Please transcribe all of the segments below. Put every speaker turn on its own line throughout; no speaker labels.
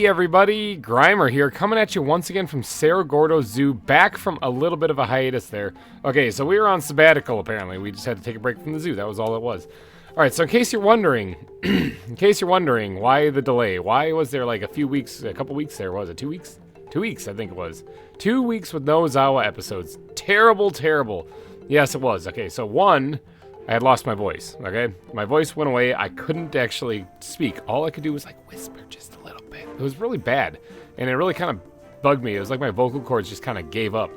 Hey everybody, GReimer here, coming at you once again from Cerro Gordo Zoo, back from a little bit of a hiatus there. Okay, so we were on sabbatical apparently, we just had to take a break from the zoo, that was all it was. Alright, so in case you're wondering, why the delay? Why was there like a couple weeks there, was it 2 weeks? 2 weeks, I think it was. 2 weeks with no ZAWA episodes. Terrible. Yes, it was. Okay, so one, I had lost my voice, okay? My voice went away, I couldn't actually speak. All I could do was like whisper just a little bit. It was really bad, and it really kind of bugged me. It was like my vocal cords just kind of gave up.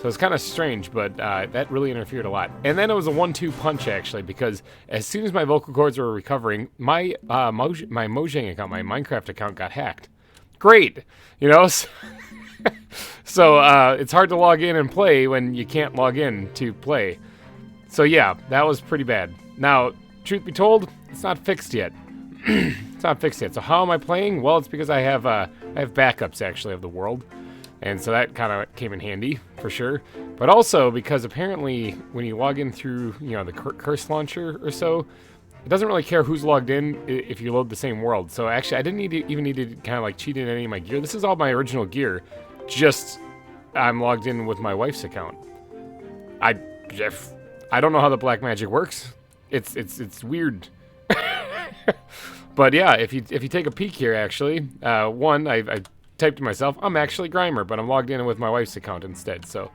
So it's kind of strange, but that really interfered a lot. And then it was a 1-2 punch, actually, because as soon as my vocal cords were recovering, my Mojang account, my Minecraft account got hacked. Great! You know? So it's hard to log in and play when you can't log in to play. So yeah, that was pretty bad. Now, truth be told, it's not fixed yet. It's not fixed yet. So how am I playing? Well, it's because I have backups, actually, of the world. And so that kind of came in handy, for sure. But also because apparently when you log in through, you know, the curse launcher or so, it doesn't really care who's logged in if you load the same world. So actually, I didn't even need to kind of like cheat in any of my gear. This is all my original gear. Just I'm logged in with my wife's account. I don't know how the black magic works. It's weird. But yeah, if you take a peek here, actually, one, I typed to myself, I'm actually GReimer, but I'm logged in with my wife's account instead. So,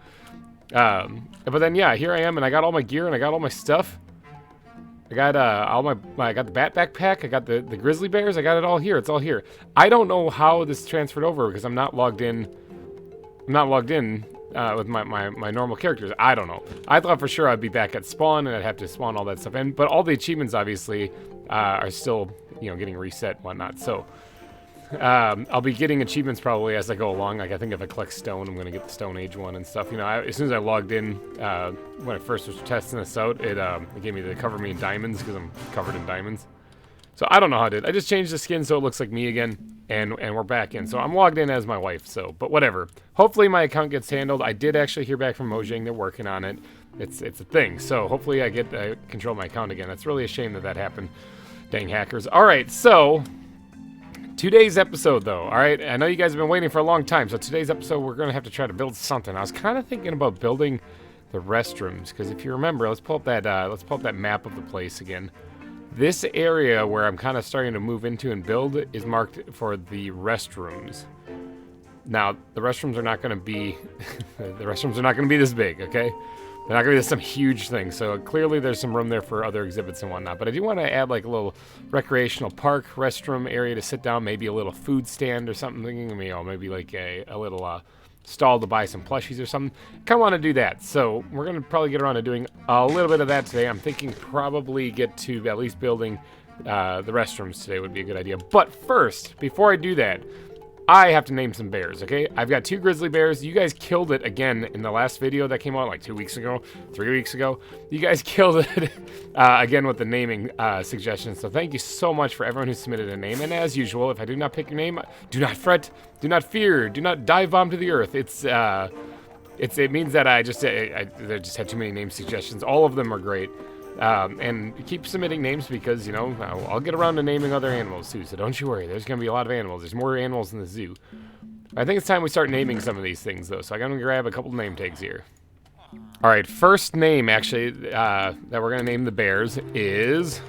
but then yeah, here I am, and I got all my gear and I got all my stuff. I got I got the bat backpack, I got the grizzly bears, I got it all here. It's all here. I don't know how this transferred over because I'm not logged in. I'm not logged in with my normal characters. I don't know. I thought for sure I'd be back at spawn and I'd have to spawn all that stuff in, but all the achievements obviously are still, you know, getting reset and whatnot. So I'll be getting achievements probably as I go along. Like I think if I collect stone, I'm gonna get the Stone Age one and stuff. You know, as soon as I logged in when I first was testing this out, it gave me the cover me in diamonds because I'm covered in diamonds. So I don't know how I did. I just changed the skin so it looks like me again, and we're back in. So I'm logged in as my wife. So, but whatever. Hopefully my account gets handled. I did actually hear back from Mojang. They're working on it. It's a thing. So hopefully I get control of my account again. That's really a shame that happened. Dang hackers. All right, so today's episode, though, all right? I know you guys have been waiting for a long time, so today's episode, we're going to have to try to build something. I was kind of thinking about building the restrooms, because if you remember, let's pull up that map of the place again. This area where I'm kind of starting to move into and build is marked for the restrooms. Now, the restrooms are not going to be this big, okay? They're not going to be some huge thing, so clearly there's some room there for other exhibits and whatnot. But I do want to add like a little recreational park, restroom area to sit down, maybe a little food stand or something. You know, maybe like a little stall to buy some plushies or something. Kind of want to do that, so we're going to probably get around to doing a little bit of that today. I'm thinking probably get to at least building the restrooms today would be a good idea. But first, before I do that, I have to name some bears, okay? I've got 2 grizzly bears. You guys killed it again in the last video that came out like 2 weeks ago, 3 weeks ago. You guys killed it again with the naming suggestions. So thank you so much for everyone who submitted a name. And as usual, if I do not pick your name, do not fret, do not fear, do not dive bomb to the earth. It means that I just had too many name suggestions. All of them are great. And keep submitting names because, you know, I'll get around to naming other animals too, so don't you worry. There's going to be a lot of animals. There's more animals in the zoo. I think it's time we start naming some of these things, though, so I'm going to grab a couple name tags here. All right, first name, actually, that we're going to name the bears is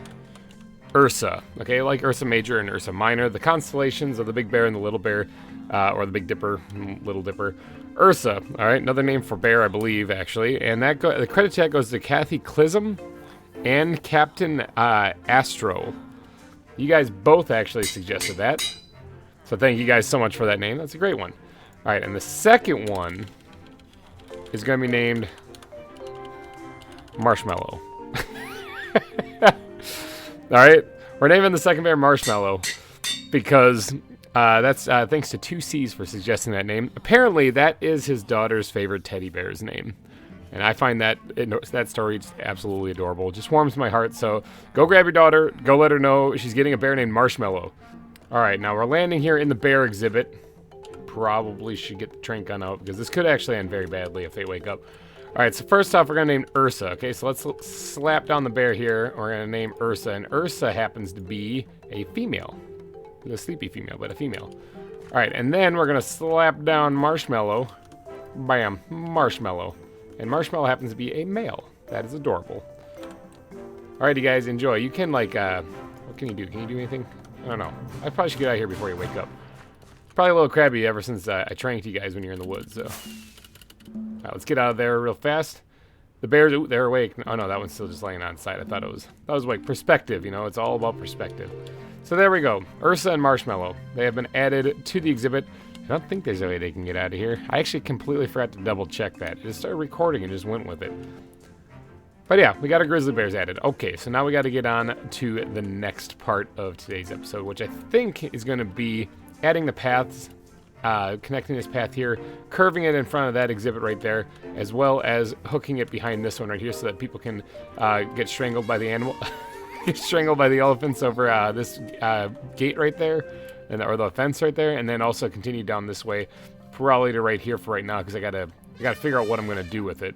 Ursa. Okay, like Ursa Major and Ursa Minor, the constellations of the Big Bear and the Little Bear, or the Big Dipper, Little Dipper. Ursa, all right, another name for bear, I believe, actually. And that the credit tag goes to Kathy Clism and Captain Astro. You guys both actually suggested that. So thank you guys so much for that name. That's a great one. All right, and the second one is going to be named Marshmallow. All right, we're naming the second bear Marshmallow because that's thanks to 2 C's for suggesting that name. Apparently, that is his daughter's favorite teddy bear's name. And I find that story just absolutely adorable. It just warms my heart. So go grab your daughter. Go let her know she's getting a bear named Marshmallow. All right, now we're landing here in the bear exhibit. Probably should get the train gun out because this could actually end very badly if they wake up. All right, so first off, we're going to name Ursa. Okay, so let's slap down the bear here. We're going to name Ursa. And Ursa happens to be a female. a sleepy female, but a female. All right, and then we're gonna slap down Marshmallow. Bam, Marshmallow. And Marshmallow happens to be a male. That is adorable. Alrighty, guys, enjoy. You can, like, what can you do? Can you do anything? I don't know. I probably should get out of here before you wake up. Probably a little crabby ever since I tranked you guys when you're in the woods, so. Alright, let's get out of there real fast. The bears, ooh, they're awake. Oh, no, that one's still just laying on its side. I thought it was, like, perspective, you know? It's all about perspective. So there we go. Ursa and Marshmallow. They have been added to the exhibit. I don't think there's a way they can get out of here. I actually completely forgot to double check that. I just started recording and just went with it. But yeah, we got our grizzly bears added. Okay, so now we got to get on to the next part of today's episode, which I think is going to be adding the paths, connecting this path here, curving it in front of that exhibit right there, as well as hooking it behind this one right here so that people can get strangled by the animal, get strangled by the elephants over this gate right there, or the fence right there, and then also continue down this way, probably to right here for right now, because I gotta figure out what I'm gonna do with it.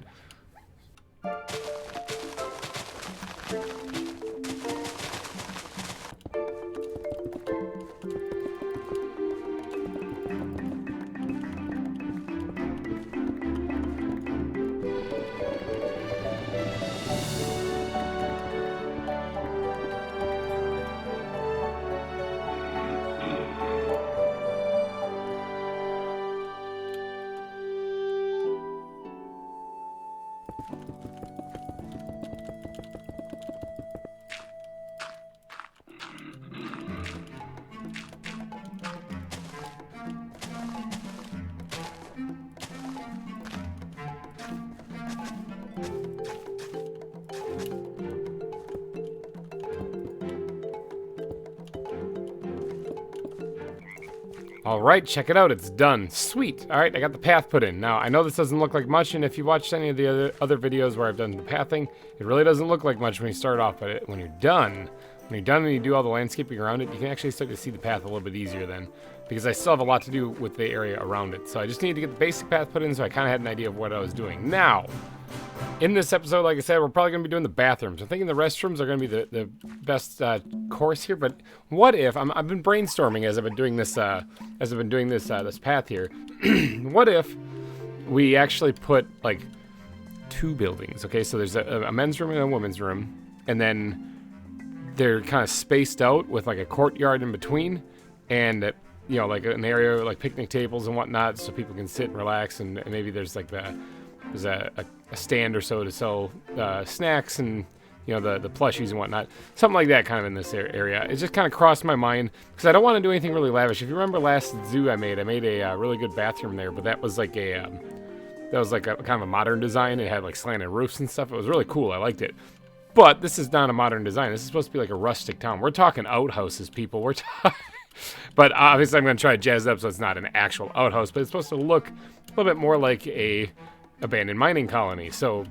Alright, check it out, it's done. Sweet! Alright, I got the path put in. Now, I know this doesn't look like much, and if you watched any of the other videos where I've done the pathing, it really doesn't look like much when you start off, but when you're done and you do all the landscaping around it, you can actually start to see the path a little bit easier then, because I still have a lot to do with the area around it. So I just need to get the basic path put in so I kind of had an idea of what I was doing. Now, in this episode, like I said, we're probably going to be doing the bathrooms. I'm thinking the restrooms are going to be the best course here. But what if I've been brainstorming as I've been doing this this path here? What if we actually put like two buildings? Okay, so there's a men's room and a women's room, and then they're kind of spaced out with like a courtyard in between, and you know, like an area like picnic tables and whatnot, so people can sit and relax, and maybe there's like there's a stand or so to sell snacks and, you know, the plushies and whatnot. Something like that kind of in this area. It just kind of crossed my mind because I don't want to do anything really lavish. If you remember last zoo I made a really good bathroom there, but that was like a kind of a modern design. It had like slanted roofs and stuff. It was really cool. I liked it. But this is not a modern design. This is supposed to be like a rustic town. We're talking outhouses, people. We're talking... But obviously I'm going to try to jazz it up so it's not an actual outhouse, but it's supposed to look a little bit more like a abandoned mining colony. So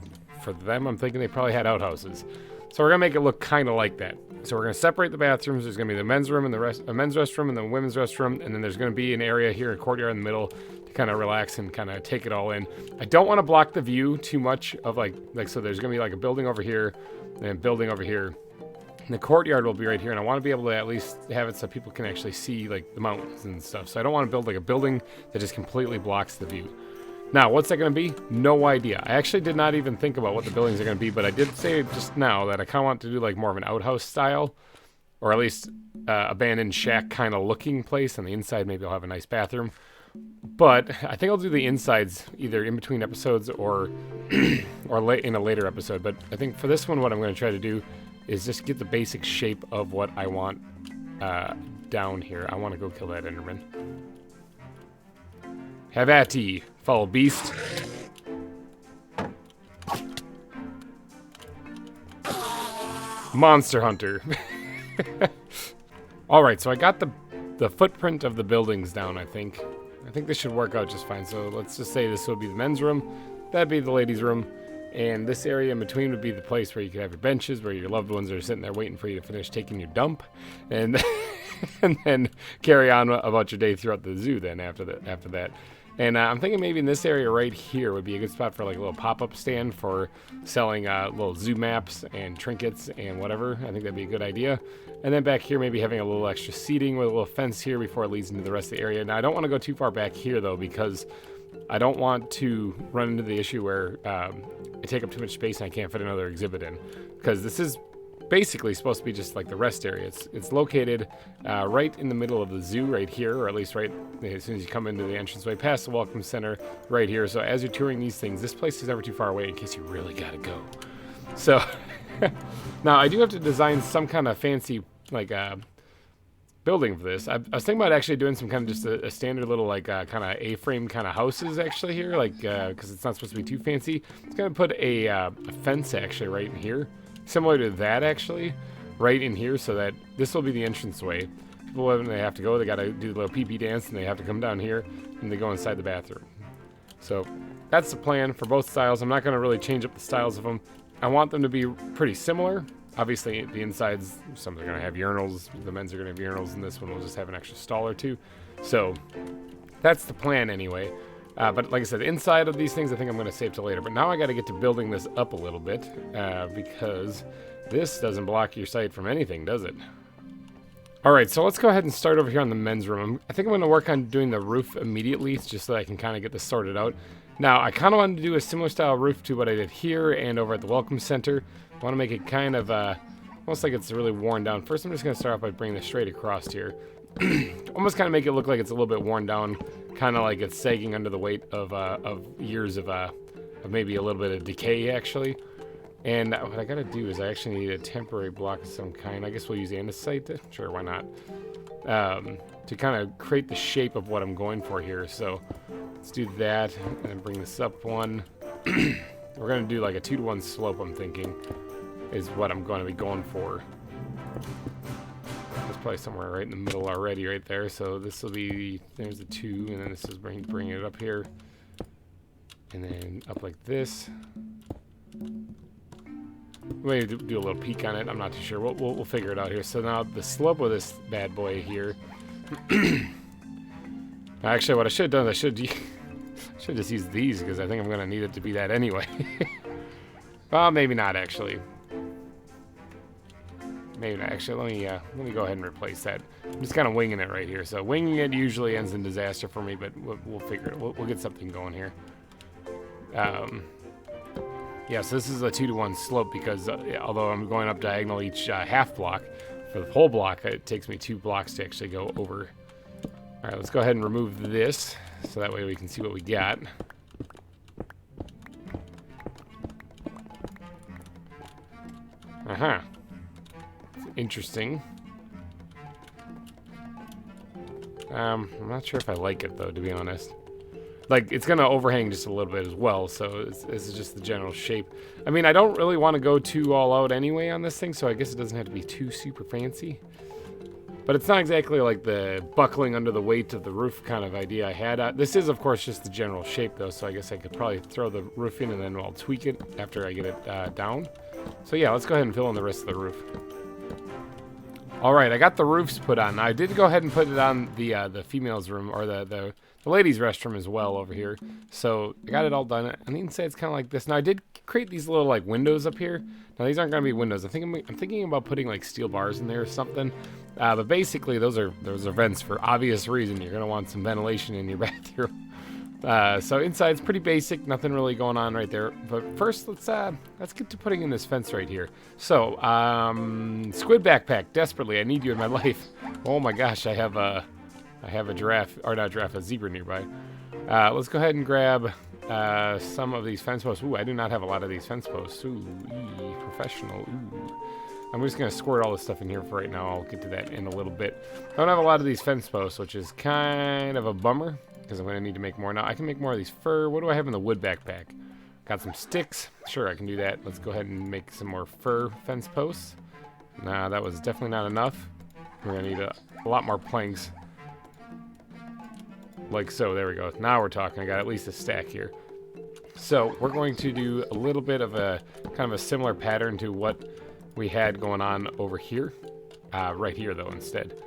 for them, I'm thinking they probably had outhouses. So we're going to make it look kind of like that. So we're going to separate the bathrooms. There's going to be the men's room and a men's restroom and the women's restroom. And then there's going to be an area here, a courtyard in the middle to kind of relax and kind of take it all in. I don't want to block the view too much of like so there's going to be like a building over here and a building over here. And the courtyard will be right here, and I want to be able to at least have it so people can actually see like the mountains and stuff. So I don't want to build like a building that just completely blocks the view. Now, what's that going to be? No idea. I actually did not even think about what the buildings are going to be, but I did say just now that I kind of want to do like more of an outhouse style, or at least abandoned shack kind of looking place. On the inside, maybe I'll have a nice bathroom. But I think I'll do the insides either in between episodes or or in a later episode. But I think for this one, what I'm going to try to do is just get the basic shape of what I want down here. I want to go kill that Enderman. Have at ye, foul beast. Monster Hunter. Alright, so I got the footprint of the buildings down, I think. I think this should work out just fine. So let's just say this would be the men's room. That'd be the ladies' room. And this area in between would be the place where you could have your benches, where your loved ones are sitting there waiting for you to finish taking your dump. And and then carry on about your day throughout the zoo then after that. And I'm thinking maybe in this area right here would be a good spot for like a little pop-up stand for selling little zoo maps and trinkets and whatever. I think that'd be a good idea. And then back here, maybe having a little extra seating with a little fence here before it leads into the rest of the area. Now, I don't want to go too far back here, though, because I don't want to run into the issue where I take up too much space and I can't fit another exhibit in. Because this is basically supposed to be just like the rest area. It's located right in the middle of the zoo right here, or at least right as soon as you come into the entranceway past the Welcome Center right here. So as you're touring these things, this place is never too far away in case you really gotta go. So now I do have to design some kind of fancy like building for this. I was thinking about actually doing some kind of just a standard little like kind of A-frame kind of houses actually here, like because it's not supposed to be too fancy. It's gonna put a fence actually right in here, similar to that actually, right in here, so that this will be the entranceway. People, when they have to go, they gotta do the little pee-pee dance, and they have to come down here, and they go inside the bathroom. So that's the plan for both styles. I'm not gonna really change up the styles of them. I want them to be pretty similar. Obviously, the insides, some are going to have urinals. The men's are going to have urinals, and this one will just have an extra stall or two. So that's the plan anyway. But like I said, the inside of these things I think I'm going to save till later. But now I got to get to building this up a little bit because this doesn't block your sight from anything, does it? All right, so let's go ahead and start over here on the men's room. I think I'm going to work on doing the roof immediately just so that I can kind of get this sorted out. Now, I kind of wanted to do a similar style roof to what I did here and over at the Welcome Center. I want to make it kind of almost like it's really worn down. First, I'm just going to start off by bringing this straight across here. Almost kind of make it look like it's a little bit worn down, kind of like it's sagging under the weight of years of maybe a little bit of decay, actually. And what I got to do is I actually need a temporary block of some kind. I guess we'll use andesite. Sure, why not? To kind of create the shape of what I'm going for here. So let's do that and then bring this up one. We're going to do like a 2-to-1 slope, I'm thinking, is what I'm going to be going for. It's probably somewhere right in the middle already right there. So this will be, there's the 2, and then this is bringing it up here. And then up like this. Maybe do a little peek on it. I'm not too sure. We'll figure it out here. So now the slope of this bad boy here. Actually, what I should have done is I should just use these because I think I'm going to need it to be that anyway. Well, maybe not actually. Maybe not actually. Let me go ahead and replace that. I'm just kind of winging it right here. So winging it usually ends in disaster for me, but we'll figure it. We'll get something going here. Yeah, so this is a 2-to-1 slope because although I'm going up diagonal each half block, for the whole block, it takes me 2 blocks to actually go over. All right, let's go ahead and remove this so that way we can see what we got. Interesting. I'm not sure if I like it though, to be honest. Like, it's gonna overhang just a little bit as well, so this is just the general shape. I mean, I don't really want to go too all out anyway on this thing, so I guess it doesn't have to be too super fancy. But it's not exactly like the buckling under the weight of the roof kind of idea I had. This is, of course, just the general shape, though, so I guess I could probably throw the roof in and then I'll tweak it after I get it down. So yeah, let's go ahead and fill in the rest of the roof. All right, I got the roofs put on. Now, I did go ahead and put it on the females' room, or the ladies' restroom as well over here. So I got it all done. On the inside, it's kind of like this. Now, I did create these little like windows up here. Now, these aren't going to be windows. I'm thinking about putting like steel bars in there or something. But basically, those are vents for obvious reason. You're going to want some ventilation in your bathroom. So inside's pretty basic, nothing really going on right there. But first, let's get to putting in this fence right here. So, squid backpack, desperately, I need you in my life. Oh my gosh, I have a giraffe, or not a giraffe, a zebra nearby. Let's go ahead and grab some of these fence posts. Ooh, I do not have a lot of these fence posts. Ooh, professional. Ooh. I'm just going to squirt all this stuff in here for right now. I'll get to that in a little bit. I don't have a lot of these fence posts, which is kind of a bummer, because I'm going to need to make more. Now, I can make more of these fur. What do I have in the wood backpack? Got some sticks. Sure, I can do that. Let's go ahead and make some more fur fence posts. Nah, that was definitely not enough. We're going to need a lot more planks. Like so. There we go. Now we're talking. I got at least a stack here. So, we're going to do a little bit of a kind of a similar pattern to what we had going on over here. Right here, though, instead.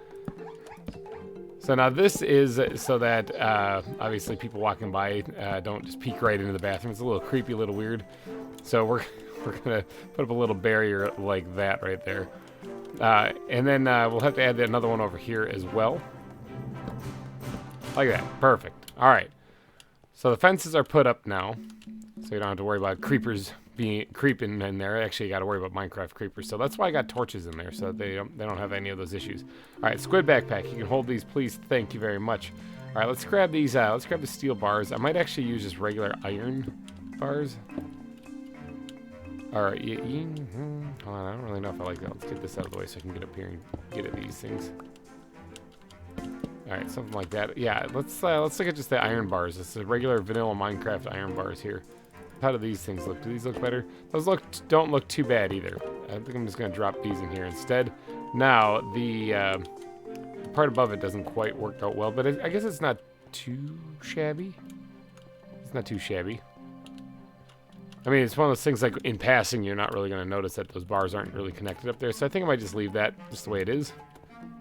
So now this is so that obviously people walking by don't just peek right into the bathroom. It's a little creepy, a little weird. So we're gonna put up a little barrier like that right there, and then we'll have to add another one over here as well, like that. Perfect. All right. So the fences are put up now, so you don't have to worry about creepers creeping in there. Actually, you got to worry about Minecraft creepers. So that's why I got torches in there, so that they don't have any of those issues. All right, squid backpack. You can hold these, please. Thank you very much. All right, let's grab these. Let's grab the steel bars. I might actually use just regular iron bars. All right, hold on, I don't really know if I like that. Let's get this out of the way so I can get up here and get at these things. All right, something like that. Yeah, let's look at just the iron bars. It's the regular vanilla Minecraft iron bars here. How do these things look? Do these look better? Those don't look too bad either. I think I'm just gonna drop these in here instead. Now the part above it doesn't quite work out well, but I guess it's not too shabby. It's not too shabby. I mean, it's one of those things like in passing, you're not really gonna notice that those bars aren't really connected up there. So I think I might just leave that just the way it is.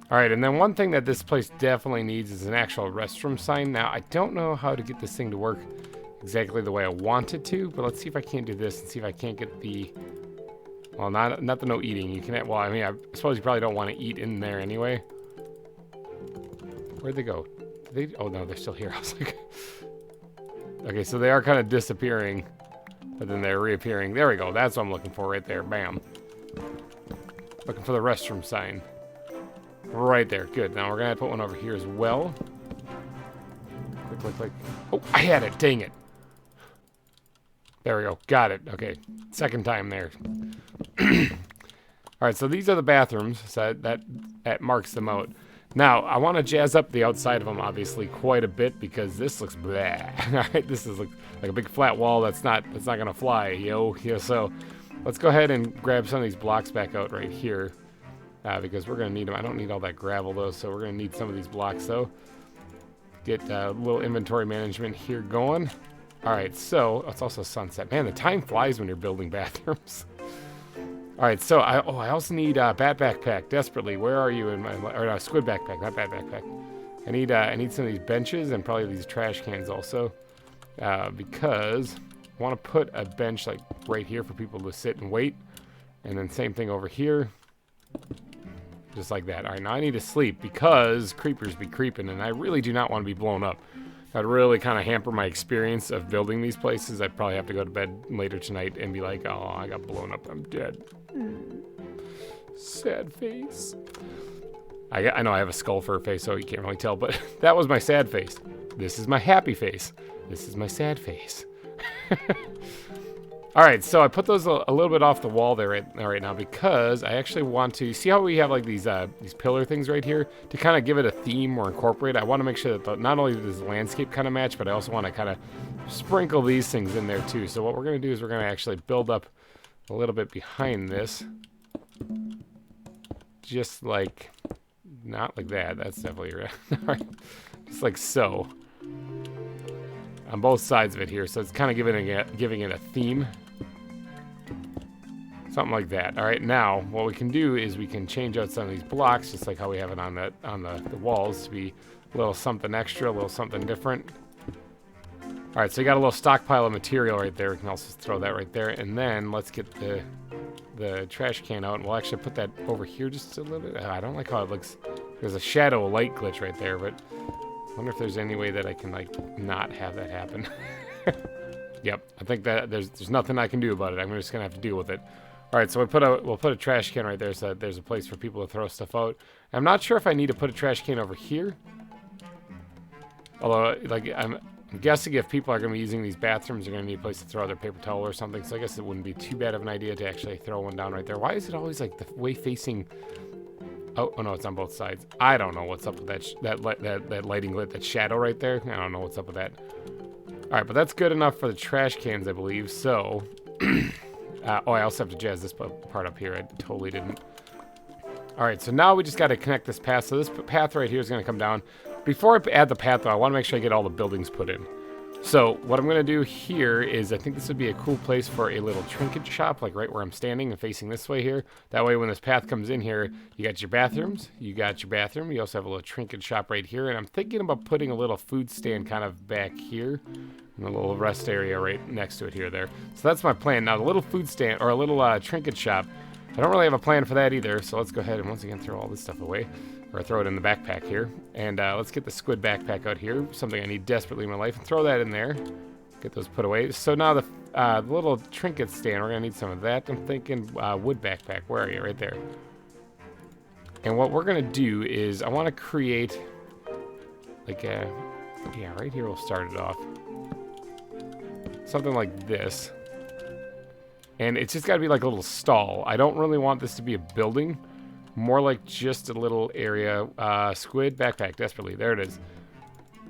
All right, and then one thing that this place definitely needs is an actual restroom sign. Now, I don't know how to get this thing to work exactly the way I want it to, but let's see if I can't do this and see if I can't get the, well, not the no eating. You can, well, I mean, I suppose you probably don't want to eat in there anyway. Where'd they go? Oh no, they're still here. I was like, okay, so they are kind of disappearing, but then they're reappearing. There we go. That's what I'm looking for right there. Bam. Looking for the restroom sign. Right there. Good. Now we're going to put one over here as well. Click. Oh, I had it. Dang it. There we go. Got it. Okay. Second time there. All right, so these are the bathrooms. So that marks them out. Now, I want to jazz up the outside of them, obviously, quite a bit because this looks blah. All right, this is like a big flat wall that's not going to fly, yo. Yeah, so let's go ahead and grab some of these blocks back out right here. Because we're going to need them. I don't need all that gravel, though, so we're going to need some of these blocks, though. Get a little inventory management here going. All right, so it's also sunset. Man, the time flies when you're building bathrooms. All right, so I also need a bat backpack desperately. Where are you in my, or no, squid backpack, not bat backpack. I need some of these benches and probably these trash cans also, because I want to put a bench like right here for people to sit and wait, and then same thing over here. Just like that. All right, now I need to sleep because creepers be creeping, and I really do not want to be blown up. That'd really kind of hamper my experience of building these places. I'd probably have to go to bed later tonight and be like, oh, I got blown up. I'm dead. Sad face. I know I have a skull for a face, so you can't really tell, but that was my sad face. This is my happy face. This is my sad face. All right, so I put those a little bit off the wall there right now because I actually want to see how we have like these pillar things right here to kind of give it a theme or incorporate. I want to make sure that not only does the landscape kind of match, but I also want to kind of sprinkle these things in there too. So what we're going to do is we're going to actually build up a little bit behind this, just like, not like that. That's definitely right. All right, just like so. On both sides of it here, so it's kind of giving it a theme. Something like that. All right, now what we can do is we can change out some of these blocks, just like how we have it on the walls, to be a little something extra, a little something different. All right, so you got a little stockpile of material right there. We can also throw that right there, and then let's get the trash can out, and we'll actually put that over here just a little bit. I don't like how it looks. There's a shadow light glitch right there, but I wonder if there's any way that I can like not have that happen. Yep, I think that there's nothing I can do about it. I'm just gonna have to deal with it. All right, so we'll put a trash can right there so that there's a place for people to throw stuff out. I'm not sure if I need to put a trash can over here. Although, like, I'm guessing if people are going to be using these bathrooms, they're going to need a place to throw their paper towel or something. So I guess it wouldn't be too bad of an idea to actually throw one down right there. Why is it always like the way facing? Oh no, it's on both sides. I don't know what's up with that lighting lit, that shadow right there. I don't know what's up with that. All right, but that's good enough for the trash cans, I believe. So. Oh, I also have to jazz this part up here. I totally didn't. All right, so now we just got to connect this path. So this path right here is going to come down. Before I add the path, though, I want to make sure I get all the buildings put in. So what I'm going to do here is I think this would be a cool place for a little trinket shop, like right where I'm standing and facing this way here. That way when this path comes in here, you got your bathrooms, you got your bathroom, you also have a little trinket shop right here, and I'm thinking about putting a little food stand kind of back here, and a little rest area right next to it here there. So that's my plan. Now the little food stand, or a little trinket shop, I don't really have a plan for that either, so let's go ahead and once again throw all this stuff away. Or throw it in the backpack here. And let's get the squid backpack out here. Something I need desperately in my life. And throw that in there. Get those put away. So now the little trinket stand, we're going to need some of that. I'm thinking wood backpack. Where are you? Right there. And what we're going to do is I want to create like a... Yeah, right here we'll start it off. Something like this. And it's just got to be like a little stall. I don't really want this to be a building. More like just a little area. Squid backpack, desperately. There it is.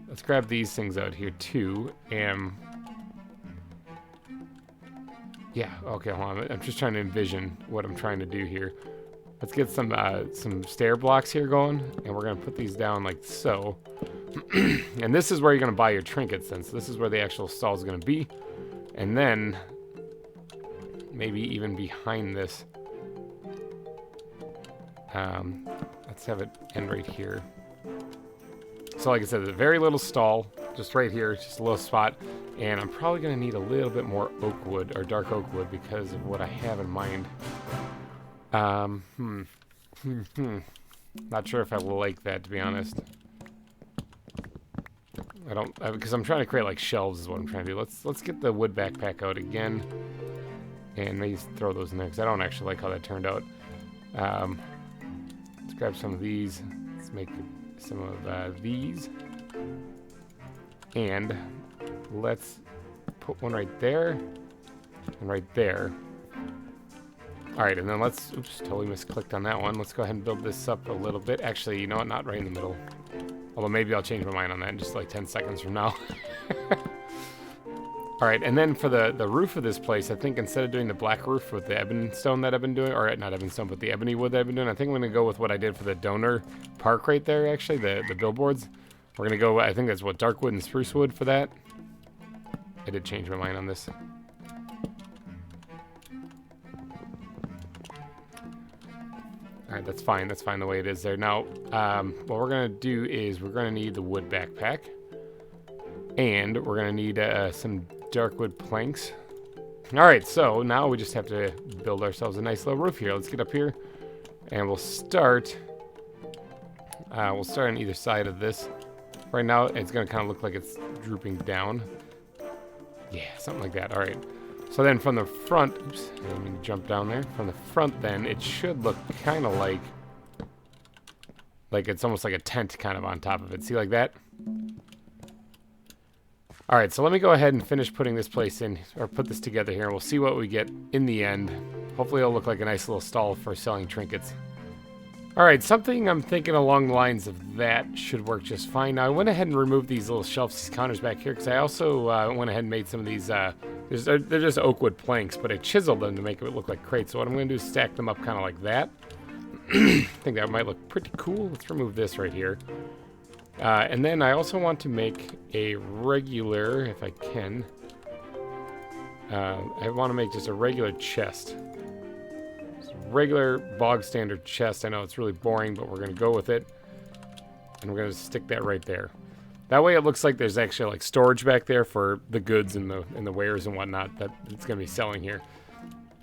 Let's grab these things out here too. And yeah, okay, hold on. I'm just trying to envision what I'm trying to do here. Let's get some stair blocks here going, and we're gonna put these down like so. And this is where you're gonna buy your trinkets then. So this is where the actual stall is gonna be, and then maybe even behind this. Let's have it end right here. So like I said, a very little stall, just right here, just a little spot. And I'm probably going to need a little bit more oak wood, or dark oak wood, because of what I have in mind. Not sure if I will like that, to be honest. I don't, because I'm trying to create like shelves is what I'm trying to do. Let's get the wood backpack out again. And maybe throw those in there, because I don't actually like how that turned out. Let's grab some of these. Let's make some of these. And let's put one right there and right there. All right, and then let's, oops, totally misclicked on that one. Let's go ahead and build this up a little bit. Actually, you know what, not right in the middle. Although maybe I'll change my mind on that in just like 10 seconds from now. All right, and then for the roof of this place, I think instead of doing the black roof with the ebony stone that I've been doing, or not ebony stone, but the ebony wood that I've been doing, I think I'm going to go with what I did for the donor park right there, actually, the billboards. We're going to go, I think that's what, dark wood and spruce wood for that. I did change my mind on this. All right, that's fine the way it is there. Now, what we're going to do is we're going to need the wood backpack. And we're going to need some dark wood planks. All right, so now we just have to build ourselves a nice little roof here. Let's get up here, and we'll start on either side of this. Right now, it's going to kind of look like it's drooping down. Yeah, something like that. All right. So then from the front, oops, let me jump down there. From the front, then, it should look kind of like it's almost like a tent kind of on top of it. See, like that? All right, so let me go ahead and finish putting this place in, or put this together here, and we'll see what we get in the end. Hopefully it'll look like a nice little stall for selling trinkets. All right, something I'm thinking along the lines of that should work just fine. Now, I went ahead and removed these little shelves, these counters back here, because I also went ahead and made some of these, they're just oak wood planks, but I chiseled them to make it look like crates. So what I'm going to do is stack them up kind of like that. I think that might look pretty cool. Let's remove this right here. And then I also want to make a regular, if I can, I want to make just a regular chest. Just a regular bog standard chest. I know it's really boring, but we're going to go with it. And we're going to stick that right there. That way it looks like there's actually like storage back there for the goods and the wares and whatnot that it's going to be selling here.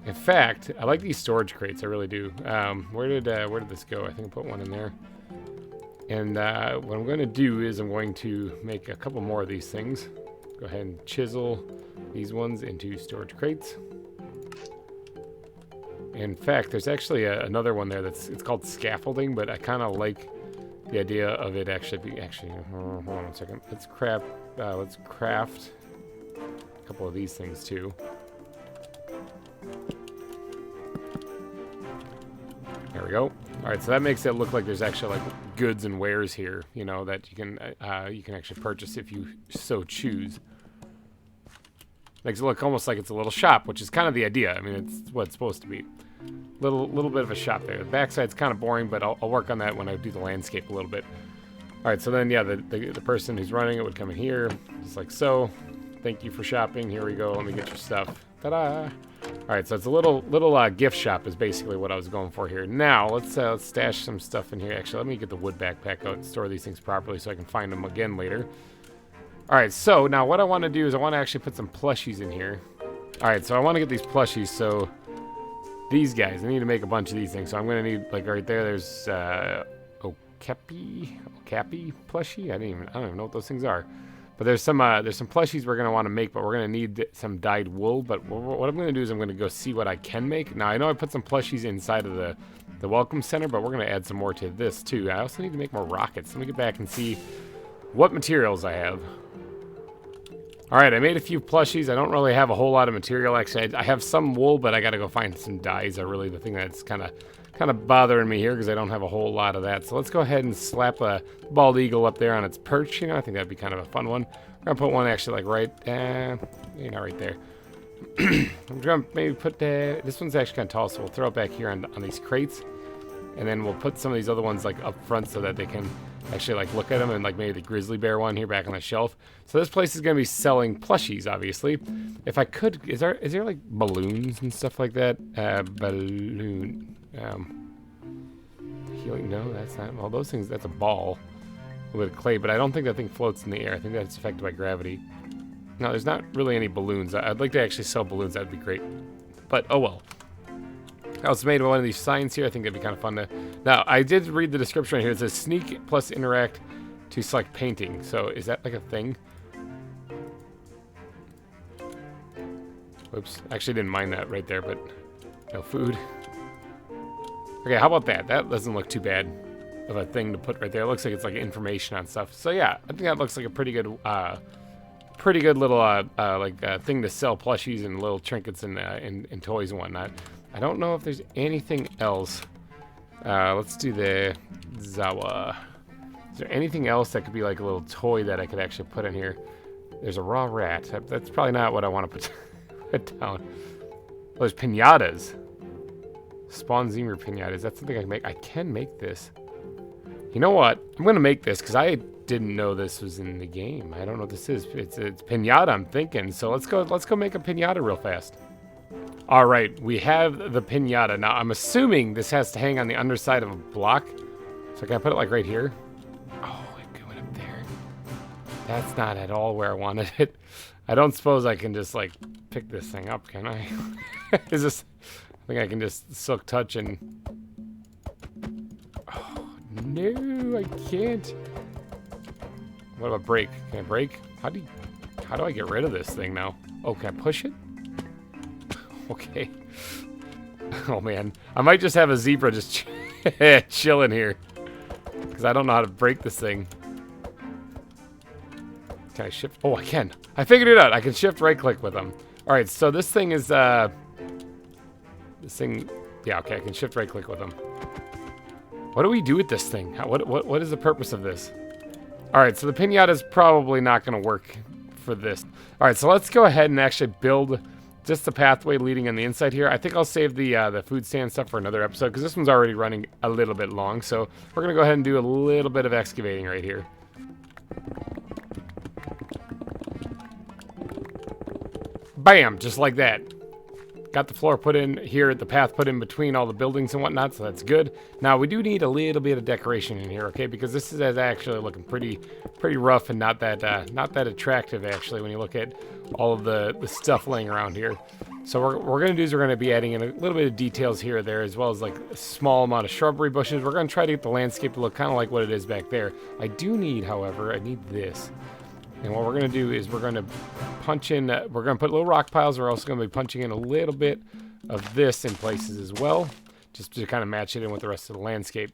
In fact, I like these storage crates. I really do. Where did this go? I think I put one in there. And what I'm going to do is I'm going to make a couple more of these things. Go ahead and chisel these ones into storage crates. In fact, there's actually another one there it's called scaffolding, but I kind of like the idea of it actually hold on a second. Let's craft a couple of these things too. There we go. All right, so that makes it look like there's actually like goods and wares here, you know, that you can actually purchase if you so choose. Makes it look almost like it's a little shop, which is kind of the idea. I mean, it's what it's supposed to be. Little bit of a shop there. The backside's kind of boring, but I'll work on that when I do the landscape a little bit. All right, so then yeah, the person who's running it would come in here, just like so. Thank you for shopping. Here we go. Let me get your stuff. Ta-da! Alright, so it's a little gift shop is basically what I was going for here. Now, let's stash some stuff in here. Actually, let me get the wood backpack out and store these things properly so I can find them again later. Alright, so now what I want to do is I want to actually put some plushies in here. Alright, so I want to get these plushies, so these guys, I need to make a bunch of these things. So I'm going to need, like right there, there's Okapi plushie? I don't even know what those things are. But there's some plushies we're going to want to make, but we're going to need some dyed wool. But what I'm going to do is I'm going to go see what I can make. Now, I know I put some plushies inside of the welcome center, but we're going to add some more to this, too. I also need to make more rockets. Let me get back and see what materials I have. All right, I made a few plushies. I don't really have a whole lot of material, actually. I have some wool, but I got to go find some dyes are really the thing that's kind of bothering me here because I don't have a whole lot of that. So let's go ahead and slap a bald eagle up there on its perch. You know, I think that'd be kind of a fun one. We're gonna put one actually like right, not right there. I'm gonna maybe put this one's actually kind of tall, so we'll throw it back here on these crates, and then we'll put some of these other ones like up front so that they can actually like look at them, and like maybe the grizzly bear one here back on the shelf. So this place is gonna be selling plushies, obviously. If I could, is there like balloons and stuff like that? Balloon. Healing? No, that's not. Well, those things, that's a ball with clay, but I don't think that thing floats in the air. I think that's affected by gravity. No, there's not really any balloons. I'd like to actually sell balloons. That'd be great. But, oh well. I also made one of these signs here. I think that'd be kind of fun to... Now, I did read the description right here. It says sneak plus interact to select painting. So, is that like a thing? Whoops. Actually, didn't mind that right there, but no food. Okay, how about that? That doesn't look too bad of a thing to put right there. It looks like it's like information on stuff. So yeah, I think that looks like a pretty good little thing to sell plushies and little trinkets and toys and whatnot. I don't know if there's anything else. Let's do the ZAWA. Is there anything else that could be like a little toy that I could actually put in here? There's a raw rat. That's probably not what I want to put down. Oh, there's pinatas. Spawn Zemer pinata. Is that something I can make? I can make this. You know what? I'm going to make this because I didn't know this was in the game. I don't know what this is. It's pinata, I'm thinking. So let's go make a pinata real fast. All right, we have the pinata. Now, I'm assuming this has to hang on the underside of a block. So can I put it like right here? Oh, it went up there. That's not at all where I wanted it. I don't suppose I can just like pick this thing up, can I? Is this... I think I can just silk touch and... Oh, no, I can't. What about break? Can I break? How do I get rid of this thing now? Oh, can I push it? Okay. Oh, man. I might just have a zebra just chilling here. Because I don't know how to break this thing. Can I shift? Oh, I can. I figured it out. I can shift right-click with them. All right, so this thing is... This thing, yeah, okay, I can shift right-click with them. What do we do with this thing? What is the purpose of this? All right, so the pinata is probably not going to work for this. All right, so let's go ahead and actually build just the pathway leading on the inside here. I think I'll save the food stand stuff for another episode because this one's already running a little bit long. So we're going to go ahead and do a little bit of excavating right here. Bam, just like that. Got the floor put in here, the path put in between all the buildings and whatnot, so that's good. Now, we do need a little bit of decoration in here, okay? Because this is actually looking pretty rough and not that attractive, actually, when you look at all of the stuff laying around here. So what we're going to do is we're going to be adding in a little bit of details here or there, as well as like a small amount of shrubbery bushes. We're going to try to get the landscape to look kind of like what it is back there. I do need, however, I need this. And what we're going to do is we're going to punch in, we're going to put little rock piles. We're also going to be punching in a little bit of this in places as well, just to kind of match it in with the rest of the landscape.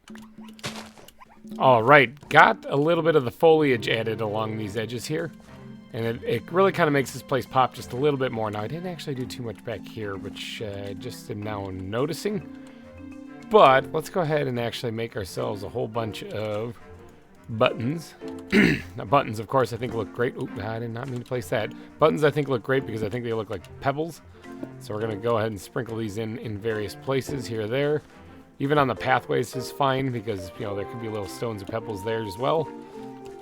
All right, got a little bit of the foliage added along these edges here. And it really kind of makes this place pop just a little bit more. Now, I didn't actually do too much back here, which I just am now noticing. But let's go ahead and actually make ourselves a whole bunch of buttons. Now, buttons, of course, I think look great. Oop, I did not mean to place that. Buttons, I think, look great because I think they look like pebbles. So we're going to go ahead and sprinkle these in various places here or there. Even on the pathways is fine because, you know, there could be little stones and pebbles there as well.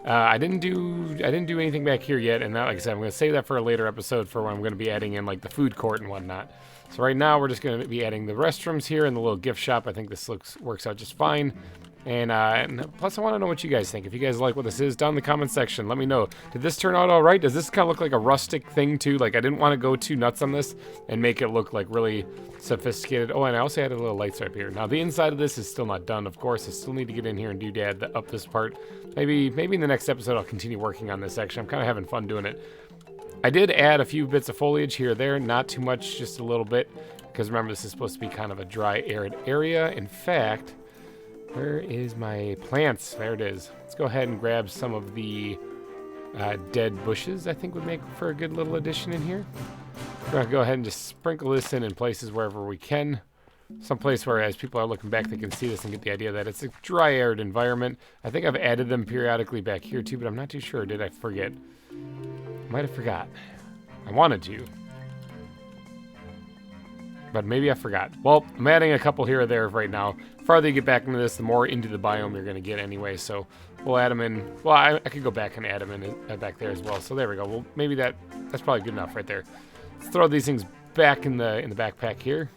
I didn't do anything back here yet, and that, like I said, I'm going to save that for a later episode for when I'm going to be adding in like the food court and whatnot. So right now we're just going to be adding the restrooms here and the little gift shop. I think this works out just fine. And plus I want to know what you guys think. If you guys like what this is, down in the comment section, let me know. Did this turn out all right? Does this kind of look like a rustic thing too? Like I didn't want to go too nuts on this and make it look like really sophisticated. Oh, and I also added a little light stripe here. Now the inside of this is still not done, of course. I still need to get in here and doodad up this part. Maybe in the next episode I'll continue working on this section. I'm kind of having fun doing it. I did add a few bits of foliage here or there, not too much, just a little bit. Because remember, this is supposed to be kind of a dry, arid area. In fact, where is my plants? There it is. Let's go ahead and grab some of the dead bushes. I think would make for a good little addition in here. We're going to go ahead and just sprinkle this in places wherever we can. Someplace where as people are looking back, they can see this and get the idea that it's a dry, arid environment. I think I've added them periodically back here too, but I'm not too sure. Did I forget? Might have forgot. I wanted to. But maybe I forgot. Well, I'm adding a couple here or there right now. The farther you get back into this, the more into the biome you're going to get anyway. So we'll add them in. Well, I could go back and add them in back there as well. So there we go. Well, maybe that's probably good enough right there. Let's throw these things back in the backpack here.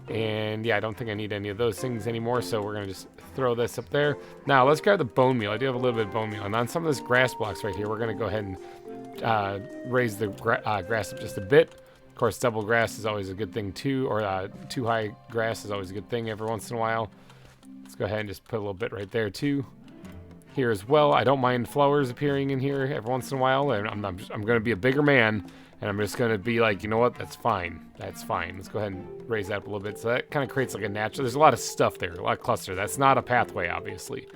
And yeah, I don't think I need any of those things anymore. So we're going to just throw this up there. Now let's grab the bone meal. I do have a little bit of bone meal. And on some of this grass blocks right here, we're going to go ahead and raise the grass up just a bit. Of course, double grass is always a good thing too, or too high grass is always a good thing every once in a while. Let's go ahead and just put a little bit right there too. Here as well, I don't mind flowers appearing in here every once in a while. And I'm going to be a bigger man, and I'm just going to be like, you know what, that's fine. That's fine. Let's go ahead and raise that up a little bit. So that kind of creates like a natural, there's a lot of stuff there, a lot of cluster. That's not a pathway, obviously.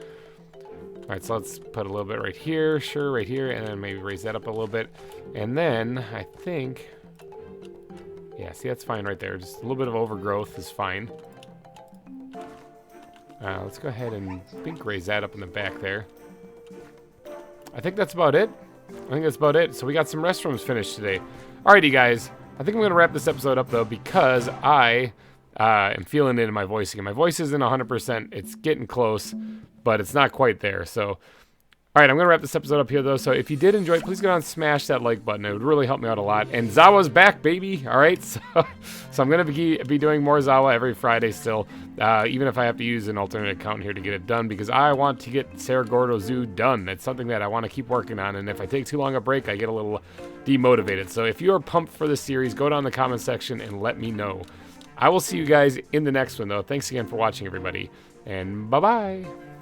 All right, so let's put a little bit right here, sure, right here, and then maybe raise that up a little bit. And then I think... yeah, see, that's fine right there. Just a little bit of overgrowth is fine. Let's go ahead and raise that up in the back there. I think that's about it. So we got some restrooms finished today. Alrighty, guys. I think I'm going to wrap this episode up, though, because I am feeling it in my voice again. My voice isn't 100%. It's getting close, but it's not quite there. So... all right, I'm going to wrap this episode up here, though. So if you did enjoy it, please go down and smash that like button. It would really help me out a lot. And ZAWA's back, baby. All right, so I'm going to be doing more ZAWA every Friday still, even if I have to use an alternate account here to get it done, because I want to get Cerro Gordo Zoo done. It's something that I want to keep working on, and if I take too long a break, I get a little demotivated. So if you are pumped for this series, go down in the comment section and let me know. I will see you guys in the next one, though. Thanks again for watching, everybody, and bye-bye.